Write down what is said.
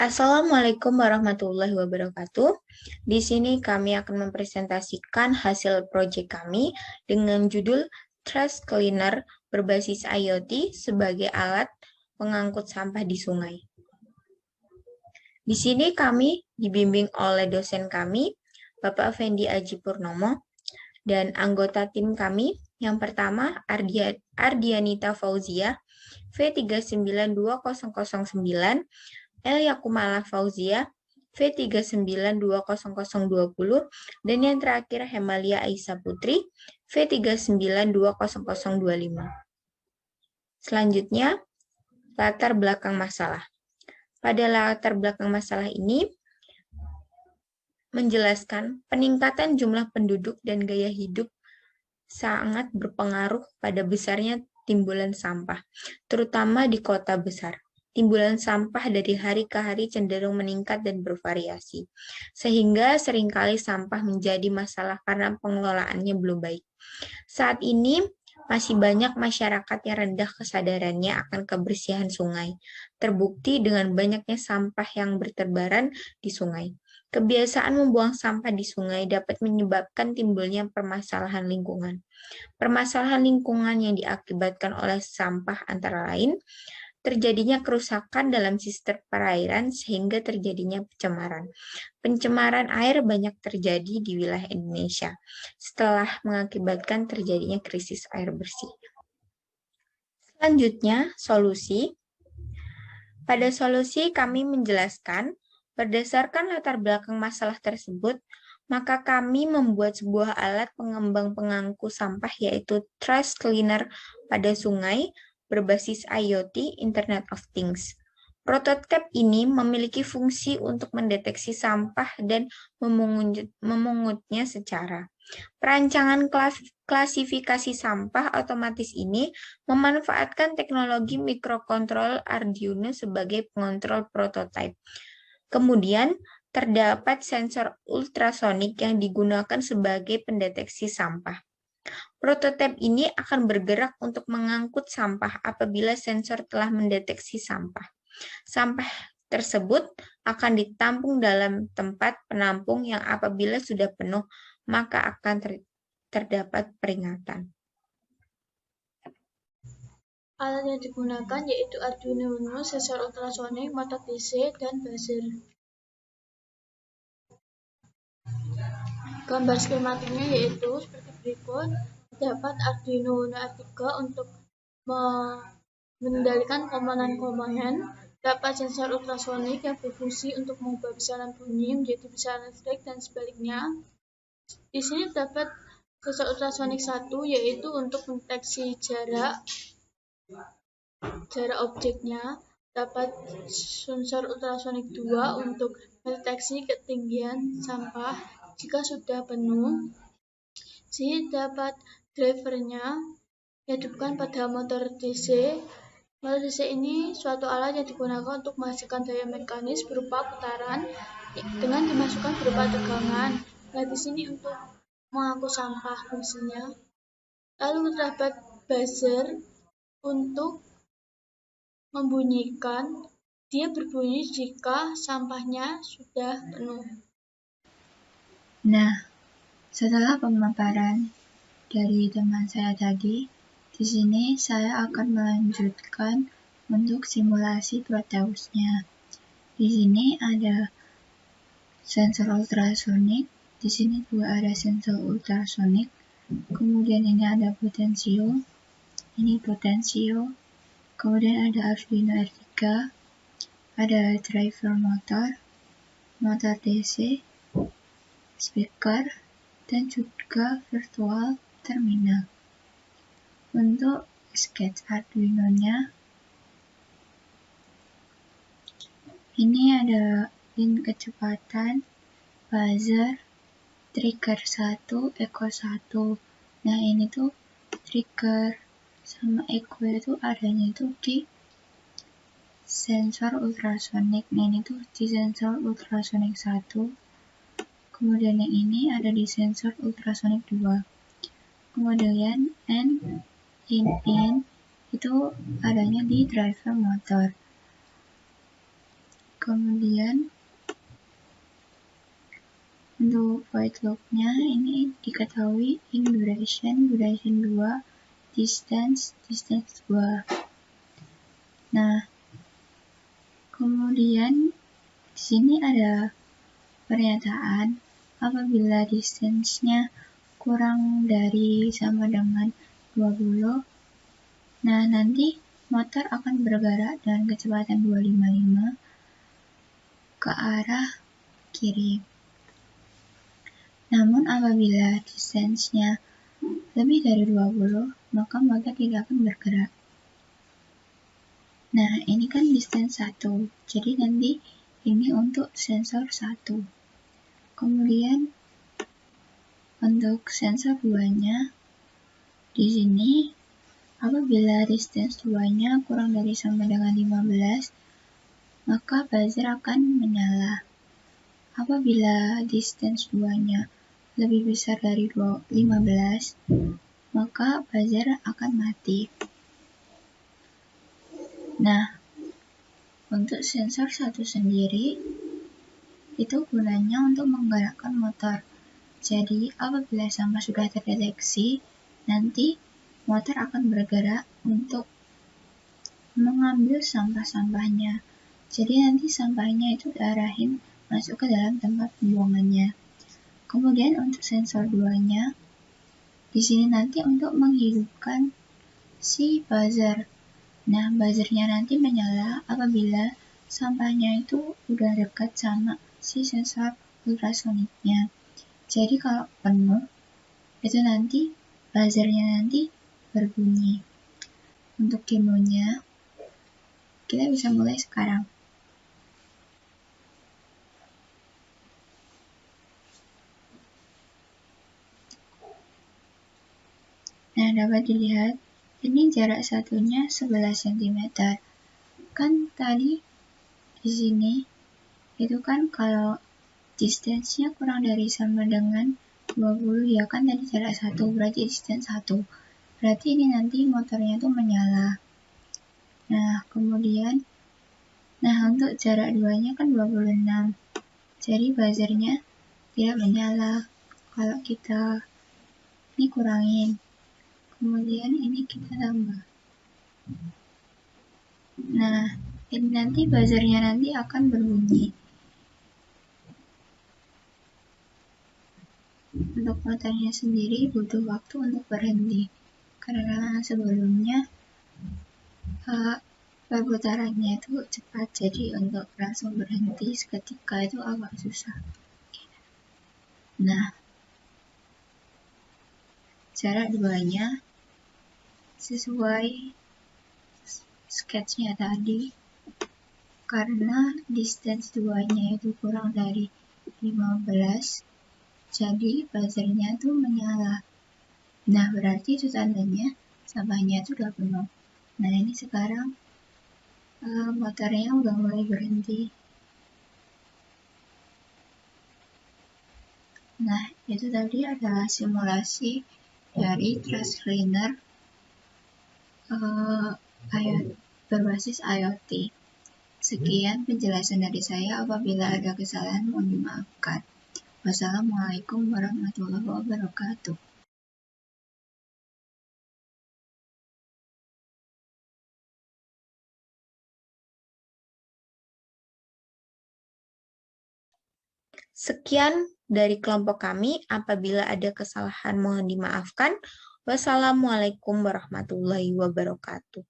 Assalamualaikum warahmatullahi wabarakatuh. Di sini kami akan mempresentasikan hasil proyek kami dengan judul Trash Cleaner berbasis IoT sebagai alat pengangkut sampah di sungai. Di sini kami dibimbing oleh dosen kami, Bapak Fendi Aji Purnomo, dan anggota tim kami yang pertama Ardianita Fauzia, V392009, L. Yakumala Fauzia, V392020, dan yang terakhir Hemalia Aisyah Putri, V392025. Selanjutnya, latar belakang masalah. Pada latar belakang masalah ini, menjelaskan peningkatan jumlah penduduk dan gaya hidup sangat berpengaruh pada besarnya timbulan sampah, terutama di kota besar. Timbulan sampah dari hari ke hari cenderung meningkat dan bervariasi, sehingga seringkali sampah menjadi masalah karena pengelolaannya belum baik. Saat ini, masih banyak masyarakat yang rendah kesadarannya akan kebersihan sungai, terbukti dengan banyaknya sampah yang berterbaran di sungai. Kebiasaan membuang sampah di sungai dapat menyebabkan timbulnya permasalahan lingkungan. Permasalahan lingkungan yang diakibatkan oleh sampah antara lain terjadinya kerusakan dalam sistem perairan sehingga terjadinya pencemaran. Pencemaran air banyak terjadi di wilayah Indonesia setelah mengakibatkan terjadinya krisis air bersih. Selanjutnya, solusi. Pada solusi kami menjelaskan berdasarkan latar belakang masalah tersebut, maka kami membuat sebuah alat pengembang pengangkut sampah yaitu trash cleaner pada sungai berbasis IoT, Internet of Things. Prototipe ini memiliki fungsi untuk mendeteksi sampah dan memungutnya secara. Perancangan klasifikasi sampah otomatis ini memanfaatkan teknologi mikrokontrol Arduino sebagai pengontrol prototipe. Kemudian, terdapat sensor ultrasonik yang digunakan sebagai pendeteksi sampah. Prototipe ini akan bergerak untuk mengangkut sampah apabila sensor telah mendeteksi sampah. Sampah tersebut akan ditampung dalam tempat penampung yang apabila sudah penuh, maka akan terdapat peringatan. Alat yang digunakan yaitu Arduino Uno, sensor ultrasonik, motor DC, dan buzzer. Gambar skematiknya yaitu seperti berikut. Dapat Arduino Uno R3 untuk mengendalikan komponen-komponen. Dapat sensor ultrasonik yang berfungsi untuk mengubah besaran bunyi menjadi besaran listrik dan sebaliknya. Di sini dapat sensor ultrasonik 1 yaitu untuk mendeteksi jarak objeknya. Dapat sensor ultrasonik 2 untuk mendeteksi ketinggian sampah jika sudah penuh. Sini dapat drivernya dihidupkan pada motor DC. Motor DC ini suatu alat yang digunakan untuk menghasilkan daya mekanis berupa putaran dengan dimasukkan berupa tegangan. Nah, di sini untuk mengangkut sampah fungsinya. Lalu terdapat buzzer untuk membunyikan. Dia berbunyi jika sampahnya sudah penuh. Nah, setelah pemaparan dari teman saya tadi, di sini saya akan melanjutkan untuk simulasi Proteusnya. Di sini ada sensor ultrasonik, di sini juga ada sensor ultrasonik, kemudian ini ada potensio, ini potensio, kemudian ada Arduino R3, ada driver motor DC, speaker, dan juga virtual terminal. Untuk sketch Arduino-nya, ini ada pin kecepatan, buzzer, trigger 1, echo 1. Nah, ini tuh trigger sama echo itu adanya itu di sensor ultrasonik. Nah, ini tuh di sensor ultrasonik 1. Kemudian yang ini ada di sensor ultrasonik 2. Kemudian in itu adanya di driver motor. Kemudian untuk void loop-nya ini diketahui in duration 2, distance 2. Nah, kemudian di sini ada pernyataan apabila distance-nya kurang dari sama dengan 20, nah nanti motor akan bergerak dengan kecepatan 255 ke arah kiri. Namun apabila distance-nya lebih dari 20, maka motor tidak akan bergerak. Nah, ini kan distance 1, jadi nanti ini untuk sensor 1. Kemudian untuk sensor 2-nya, di sini apabila distance 2-nya kurang dari sama dengan 15, maka buzzer akan menyala. Apabila distance 2-nya lebih besar dari 15, maka buzzer akan mati. Nah, untuk sensor 1 sendiri, itu gunanya untuk menggerakkan motor. Jadi, apabila sampah sudah terdeteksi, nanti motor akan bergerak untuk mengambil sampah-sampahnya. Jadi nanti sampahnya itu diarahin masuk ke dalam tempat pembuangannya. Kemudian untuk sensor 2-nya, di sini nanti untuk menghidupkan si buzzer. Nah, buzzernya nanti menyala apabila sampahnya itu udah dekat sama si sensor ultrasoniknya. Jadi kalau penuh, itu nanti buzzernya nanti berbunyi. Untuk demonya, kita bisa mulai sekarang. Nah, dapat dilihat, ini jarak satunya 11 cm. Kan tadi di sini, itu kan kalau distance-nya kurang dari sama dengan 20, ya kan tadi jarak 1, berarti distance 1. Berarti ini nanti motornya tuh menyala. Nah, kemudian, untuk jarak 2-nya kan 26. Jadi buzzernya tidak menyala. Kalau kita ini kurangin. Kemudian ini kita tambah. Nah, ini nanti buzzernya nanti akan berbunyi. Untuk motornya sendiri butuh waktu untuk berhenti. Karena sebelumnya perputarannya itu cepat, jadi untuk langsung berhenti seketika itu agak susah. Nah, jarak 2-nya sesuai sketchnya tadi, karena distance 2-nya itu kurang dari 15, jadi buzzernya tuh menyala. Nah, berarti itu tandanya sampahnya itu udah penuh. Nah, ini sekarang motornya udah mulai berhenti. Nah, itu tadi adalah simulasi dari trash cleaner berbasis IoT. Sekian penjelasan dari saya. Apabila ada kesalahan, mohon dimaafkan. Wassalamualaikum warahmatullahi wabarakatuh. Sekian dari kelompok kami. Apabila ada kesalahan, mohon dimaafkan. Wassalamualaikum warahmatullahi wabarakatuh.